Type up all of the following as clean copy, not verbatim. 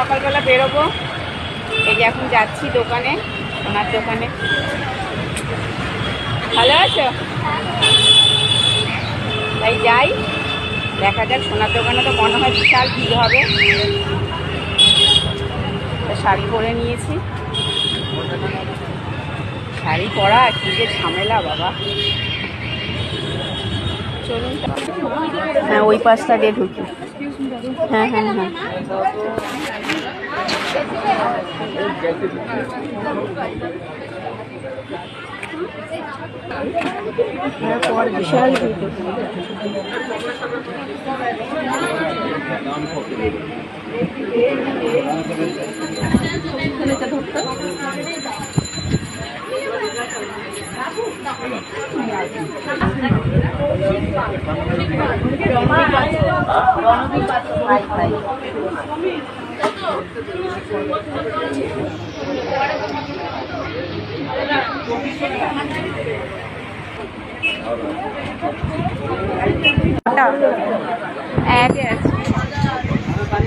সকালবেলা বেরোবো। এই যে এখন যাচ্ছি দোকানে, সোনার দোকানে। ভালো আছো? তাই যাই, দেখা যাক। সোনার দোকানে তো মনে হয় বিশাল ভিড় হবে। শাড়ি পরে নিয়েছি, শাড়ি পরা কি যে ঝামেলা বাবা। চলুন, হ্যাঁ ওই পাশটা দিয়ে ঢুকি। হ্যাঁ হ্যাঁ হ্যাঁ, বিশাল ভিড়।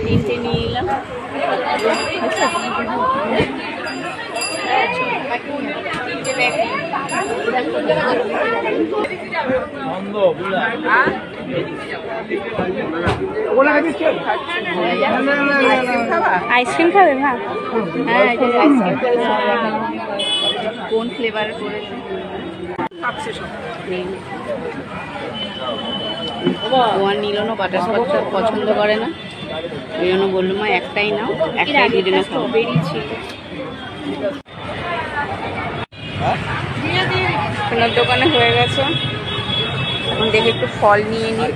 তিনটে নিয়ে নিলাম। আইসক্রিম খাবে? হ্যাঁ হ্যাঁ, কোন ফ্লেভার করেছে? ওয়ান নিল না, বাটারস্কচ পছন্দ করে না, ওই জন্য বললো মা একটাই নাও, একটাই দুজনে খাবো। বেরিয়েছি সোনার দোকানে হয়ে গেছে। এখন দেখে একটু ফল নিয়ে নিই,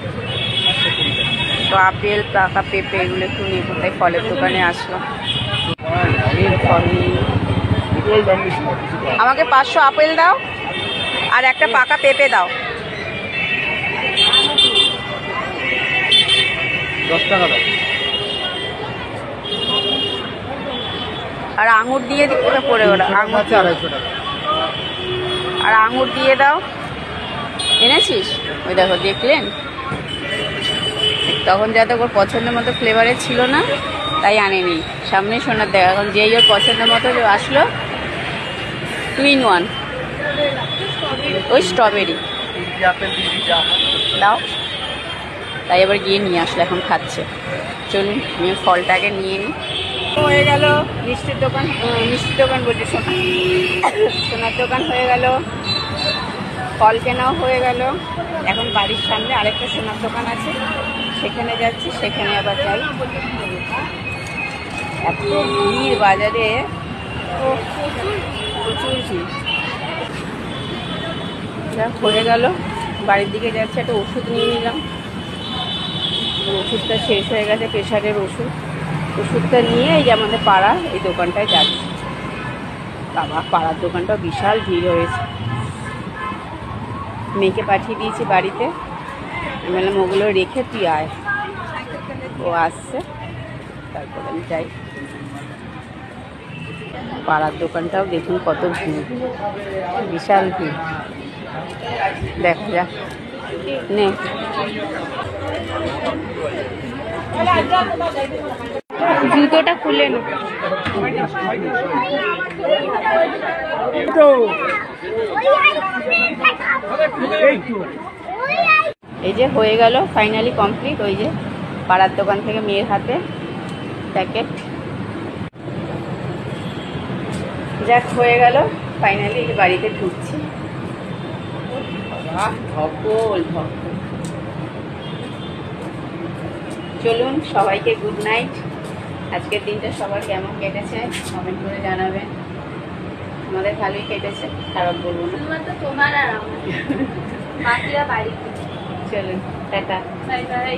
তো আপেল, পাকা পেঁপে এগুলো একটু নিয়ে কোথায় ফলের দোকানে আসলো। ফল নিয়ে আমাকে 500 আপেল দাও আর একটা পাকা পেঁপে দাও। 10 টাকা দাও। আর আঙুর দিয়ে দিতে পড়ে ওরা, আঙুর 250 টাকা। আর আঙুর দিয়ে দাও। এনেছিস? ওই দেখো, দেখলেন তখন যাতে ওর পছন্দের মতো ফ্লেভারের ছিল না, তাই আনেনি। সামনে সোনার দেখা, এখন যেই ওর পছন্দের মতো আসলো 2 in 1, ওই স্ট্রবেরি দাও। তাই এবার গিয়ে নিয়ে আসলো, এখন খাচ্ছে। চলুন আমি ফলটাকে নিয়ে নিই। হয়ে গেল মিষ্টির দোকান, মিষ্টির দোকান বলছি, সোনার দোকান হয়ে গেল, ফল কেনাও হয়ে গেল। এখন বাড়ির সামনে আরেকটা সোনার দোকান আছে, সেখানে যাচ্ছি, সেখানে আবার যাই। এত ভিড় বাজারে, প্রচুর ভিড়। হয়ে গেল, বাড়ির দিকে যাচ্ছে। একটা ওষুধ নিয়ে নিলাম, ওষুধটা শেষ হয়ে গেছে, প্রেশারের ওষুধ। ওষুধটা নিয়ে এই যে আমাদের পাড়া এই দোকানটায় যাচ্ছি। বাবা, পাড়ার দোকানটাও বিশাল ভিড় হয়েছে। মেয়েকে পাঠিয়ে দিয়েছি বাড়িতে, আমি বললাম ওগুলো রেখে তুই আয়। ও আসছে, তারপর আমি যাই। পাড়ার দোকানটাও দেখুন কত ভিড়, বিশাল ভিড়। দেখা যাক, নে জুতোটা খুলে না। এই যে হয়ে গেল, ফাইনালি কমপ্লিট। ওই যে পাড়ার দোকান থেকে মেয়ের হাতে প্যাকেট, যাক হয়ে গেল ফাইনালি। এই বাড়িতে ঢুকছি, ধকল ধকল। চলুন, সবাইকে গুড নাইট। আজকের দিনটা সবার কেমন কেটেছে কমেন্ট করে জানাবেন। আমাদের ভালোই কেটেছে, খারাপ বলবো না। তোমার আর আমার বাকিরা বাড়ি। চলুন, টাটা, বাই বাই।